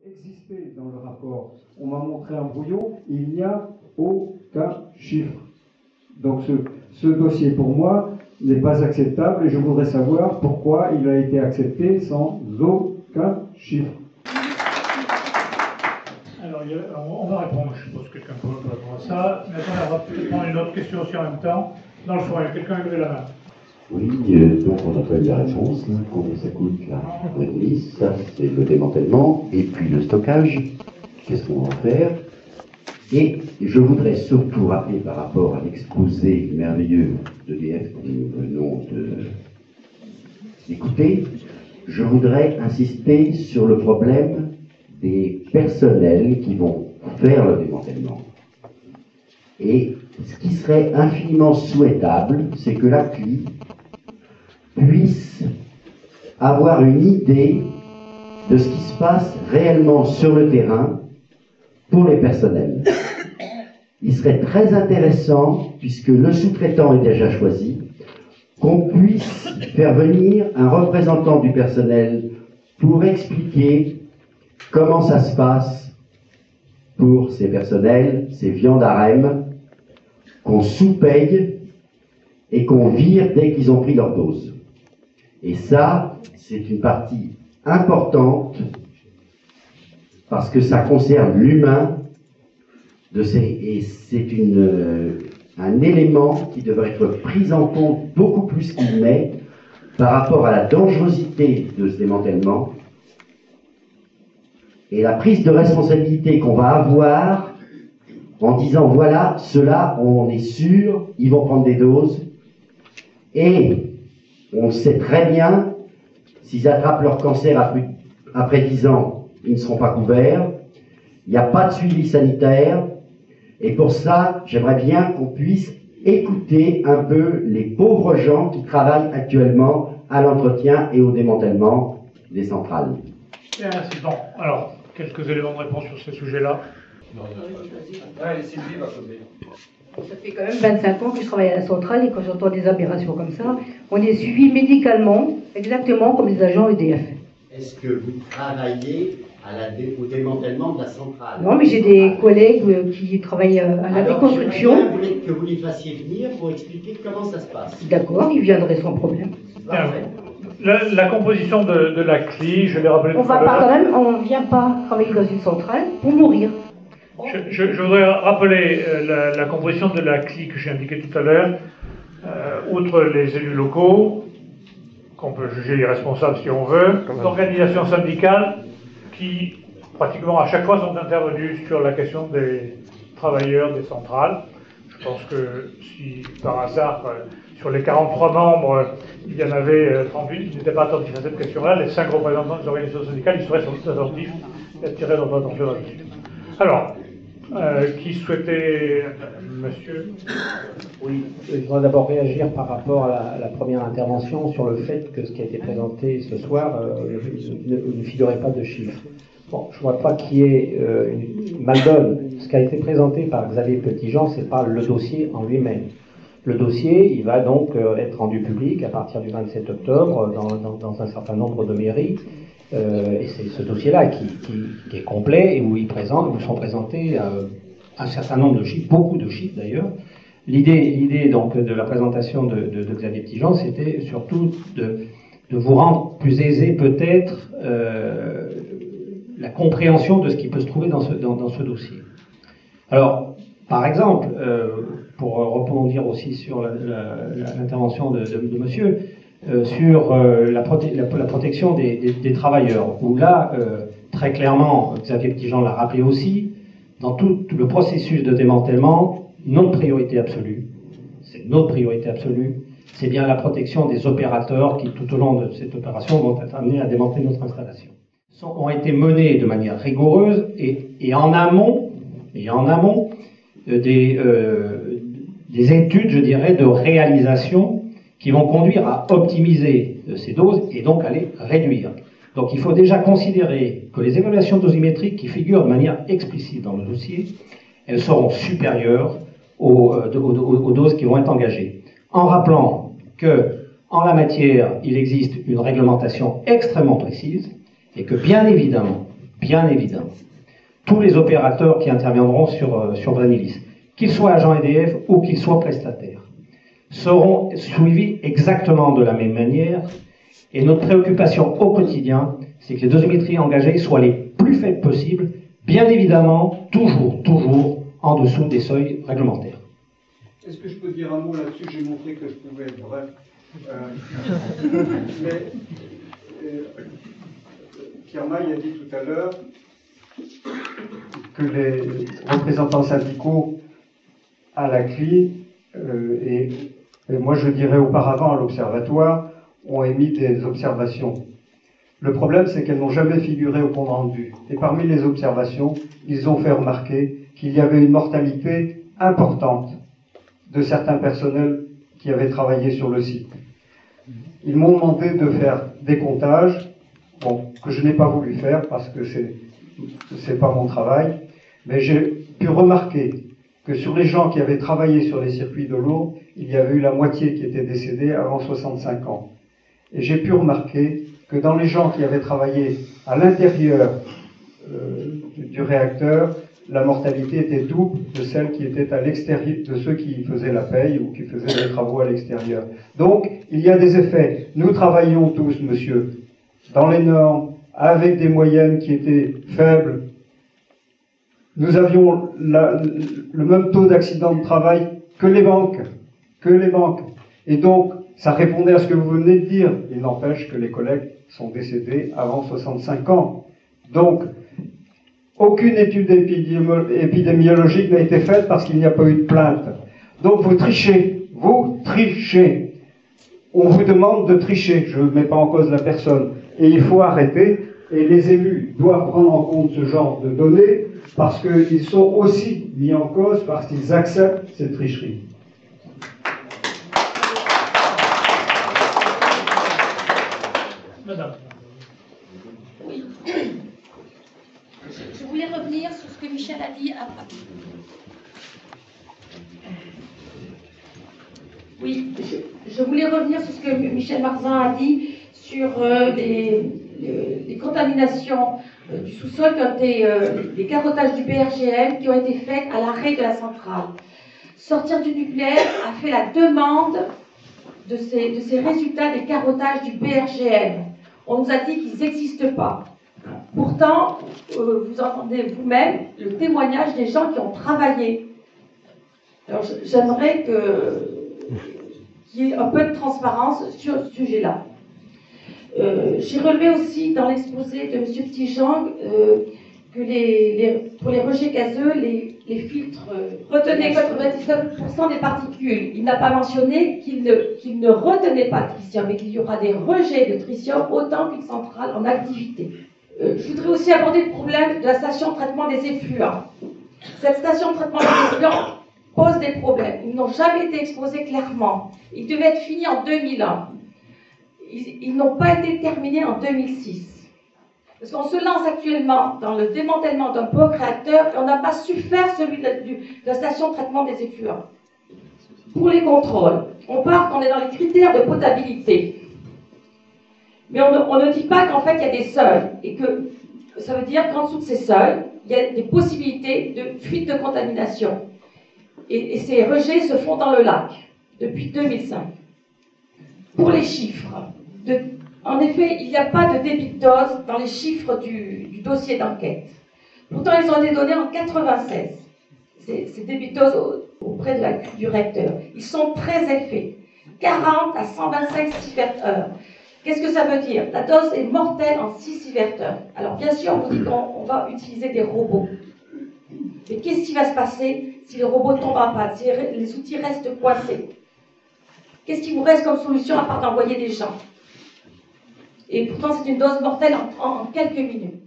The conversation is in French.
Existait dans le rapport. On m'a montré un brouillon, il n'y a aucun chiffre. Donc ce dossier, pour moi, n'est pas acceptable et je voudrais savoir pourquoi il a été accepté sans aucun chiffre. Alors, on va répondre, je suppose que quelqu'un peut répondre à ça. Mais attends, on va peut-être prendre une autre question aussi en même temps. Dans le fond, il y a quelqu'un qui a levé la main. Oui, donc on n'a pas eu la réponse. Combien ça coûte la réglisse? Ça, c'est le démantèlement. Et puis le stockage. Qu'est-ce qu'on va en faire? Et je voudrais surtout rappeler par rapport à l'exposé merveilleux d'EDF que nous venons d'écouter, je voudrais insister sur le problème des personnels qui vont faire le démantèlement. Et ce qui serait infiniment souhaitable, c'est que la CLI puisse avoir une idée de ce qui se passe réellement sur le terrain pour les personnels. Il serait très intéressant, puisque le sous-traitant est déjà choisi, qu'on puisse faire venir un représentant du personnel pour expliquer comment ça se passe pour ces personnels, ces viandes à rem, qu'on sous-paye et qu'on vire dès qu'ils ont pris leur dose. Et ça, c'est une partie importante parce que ça concerne l'humain et c'est un élément qui devrait être pris en compte beaucoup plus qu'il n'est par rapport à la dangerosité de ce démantèlement et la prise de responsabilité qu'on va avoir en disant voilà, ceux-là, on est sûr, ils vont prendre des doses et on sait très bien, s'ils attrapent leur cancer après 10 ans, ils ne seront pas couverts, il n'y a pas de suivi sanitaire, et pour ça, j'aimerais bien qu'on puisse écouter un peu les pauvres gens qui travaillent actuellement à l'entretien et au démantèlement des centrales. Merci. Bon, alors, quelques éléments de réponse sur ce sujet-là. Sylvie va poser. Ça fait quand même 25 ans que je travaille à la centrale et quand j'entends des aberrations comme ça, on est suivi médicalement, exactement comme les agents EDF. Est-ce que vous travaillez au démantèlement de la centrale? Non, mais j'ai des collègues qui travaillent à la déconstruction. Je voulais que vous les fassiez venir pour expliquer comment ça se passe. D'accord, ils viendraient sans problème. La composition de la CLI, je l'ai rappelé tout à l'heure. On ne vient pas travailler dans une centrale pour mourir. Je voudrais rappeler la composition de la CLI que j'ai indiquée tout à l'heure. Outre les élus locaux, qu'on peut juger irresponsables si on veut, l'organisation syndicale qui, pratiquement à chaque fois, sont intervenues sur la question des travailleurs des centrales. Je pense que si, par hasard, sur les 43 membres, il y en avait 38 qui n'étaient pas attentifs à cette question-là, les 5 représentants des organisations syndicales, ils seraient sans doute attentifs et attirer notre attention là-dessus. Alors, qui souhaitait... Monsieur? Oui, je voudrais d'abord réagir par rapport à la première intervention sur le fait que ce qui a été présenté ce soir ne figurait pas de chiffres. Bon, je ne vois pas qu'il y ait une mal-donne. Ce qui a été présenté par Xavier Petitjean, ce n'est pas le dossier en lui-même. Le dossier, il va donc être rendu public à partir du 27 octobre dans un certain nombre de mairies. Et c'est ce dossier-là qui est complet et où sont présentés un certain nombre de chiffres, beaucoup de chiffres d'ailleurs. L'idée donc de la présentation de Xavier Petitjean, c'était surtout de vous rendre plus aisé peut-être la compréhension de ce qui peut se trouver dans ce dossier. Alors, par exemple, pour rebondir aussi sur l'intervention de monsieur, sur la protection des travailleurs, où là, très clairement, Xavier Petitjean l'a rappelé aussi, dans tout le processus de démantèlement, notre priorité absolue, c'est bien la protection des opérateurs qui, tout au long de cette opération, vont être amenés à démanteler notre installation. Ont été menées de manière rigoureuse et en amont des études, je dirais, de réalisation qui vont conduire à optimiser ces doses et donc à les réduire. Donc il faut déjà considérer que les évaluations dosimétriques qui figurent de manière explicite dans le dossier, elles seront supérieures aux doses qui vont être engagées. En rappelant que, en la matière, il existe une réglementation extrêmement précise et que bien évidemment, bien évidemment, tous les opérateurs qui interviendront sur Vrenilis, qu'ils soient agents EDF ou qu'ils soient prestataires, seront suivis exactement de la même manière. Et notre préoccupation au quotidien, c'est que les dosimétries engagées soient les plus faibles possibles, bien évidemment, toujours en dessous des seuils réglementaires. Est-ce que je peux dire un mot là-dessus? J'ai montré que je pouvais être bref. Pierre Maille a dit tout à l'heure que les représentants syndicaux à la CLI, et moi je dirais auparavant à l'Observatoire, ont émis des observations. Le problème, c'est qu'elles n'ont jamais figuré au compte rendu. Et parmi les observations, ils ont fait remarquer qu'il y avait une mortalité importante de certains personnels qui avaient travaillé sur le site. Ils m'ont demandé de faire des comptages, bon, que je n'ai pas voulu faire parce que c'est pas mon travail, mais j'ai pu remarquer que sur les gens qui avaient travaillé sur les circuits de l'eau, il y avait eu la moitié qui était décédée avant 65 ans. Et j'ai pu remarquer que dans les gens qui avaient travaillé à l'intérieur du réacteur, la mortalité était double de celle qui était à l'extérieur, de ceux qui faisaient la paye ou qui faisaient les travaux à l'extérieur. Donc, il y a des effets. Nous travaillions tous, monsieur, dans les normes, avec des moyennes qui étaient faibles. Nous avions le même taux d'accident de travail que les banques. Et donc, ça répondait à ce que vous venez de dire. Il n'empêche que les collègues sont décédés avant 65 ans. Donc, aucune étude épidémiologique n'a été faite parce qu'il n'y a pas eu de plainte. Donc vous trichez. On vous demande de tricher. Je ne mets pas en cause la personne. Et il faut arrêter. Et les élus doivent prendre en compte ce genre de données parce qu'ils sont aussi mis en cause parce qu'ils acceptent cette tricherie. Madame. Oui. Je voulais revenir sur ce que Michel a dit. Oui, je voulais revenir sur ce que Michel Marzin a dit sur les contaminations du sous-sol, les carottages du BRGL qui ont été faits à l'arrêt de la centrale. Sortir du nucléaire a fait la demande de ces résultats des carottages du BRGL. On nous a dit qu'ils n'existent pas. Pourtant, vous entendez vous-même le témoignage des gens qui ont travaillé. Alors, j'aimerais qu'il y ait un peu de transparence sur ce sujet-là. J'ai relevé aussi dans l'exposé de M. Petitjean que pour les rejets gazeux, les filtres retenaient 99% des particules. Il n'a pas mentionné qu'il ne retenait pas de tritium, mais qu'il y aura des rejets de tritium autant qu'une centrale en activité. Je voudrais aussi aborder le problème de la station de traitement des effluents. Cette station de traitement des effluents pose des problèmes. Ils n'ont jamais été exposés clairement. Ils devaient être finis en 2001. Ils n'ont pas été terminés en 2006. Parce qu'on se lance actuellement dans le démantèlement d'un bloc réacteur et on n'a pas su faire celui de la station de traitement des effluents. Pour les contrôles, on est dans les critères de potabilité. Mais on ne dit pas qu'en fait il y a des seuils et que ça veut dire qu'en dessous de ces seuils, il y a des possibilités de fuite de contamination. Et ces rejets se font dans le lac depuis 2005. Pour les chiffres, en effet, il n'y a pas de débit de dose dans les chiffres du dossier d'enquête. Pourtant, ils ont été donnés en 1996. Ces débits de dose auprès du recteur. Ils sont très élevés. 40 à 125 sievert-heures. Qu'est-ce que ça veut dire? La dose est mortelle en 6 sievert-heures. Alors, bien sûr, on vous dit qu'on va utiliser des robots. Mais qu'est-ce qui va se passer si les robots tombent en panne, si les outils restent coincés? Qu'est-ce qui vous reste comme solution à part d'envoyer des gens? Et pourtant, c'est une dose mortelle en quelques minutes.